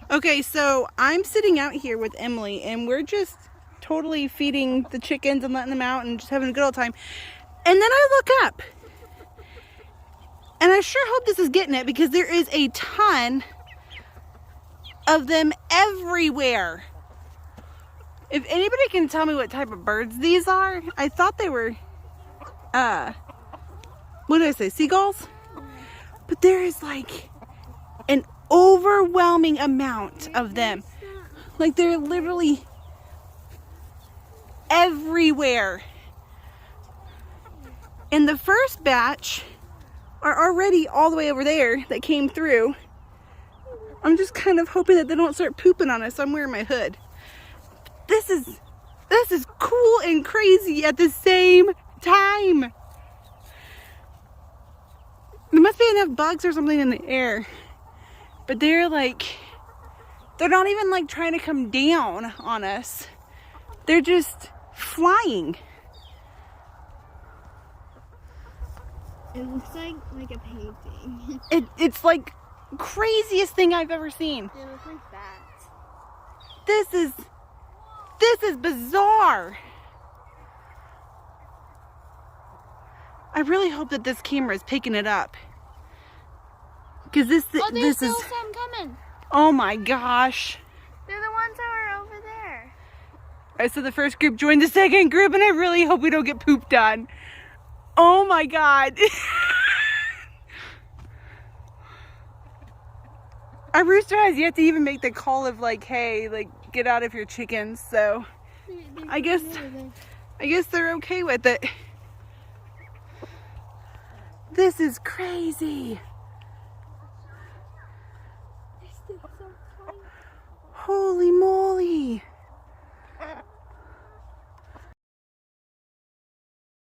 Okay, so I'm sitting out here with Emily and we're just totally feeding the chickens and letting them out and just having a good old time. And then I look up and I sure hope this is getting it because there is a ton of them everywhere. If anybody can tell me what type of birds these are, I thought they were, what did I say, seagulls? But there is like an overwhelming amount of them. Like they're literally everywhere. And the first batch are already all the way over there that came through. I'm just kind of hoping that they don't start pooping on us. So I'm wearing my hood. This is cool and crazy at the same time. There must be enough bugs or something in the air. But they're not even like trying to come down on us. They're just flying. It looks like a painting. It's like craziest thing I've ever seen. They look like bats. This is bizarre. I really hope that this camera is picking it up. Because this is some coming. Oh my gosh. They're the ones that were over there. Alright, so the first group joined the second group and I really hope we don't get pooped on. Oh my god. Our rooster has yet to even make the call of like, hey, like get out of your chickens, so I guess they're okay with it. This is crazy.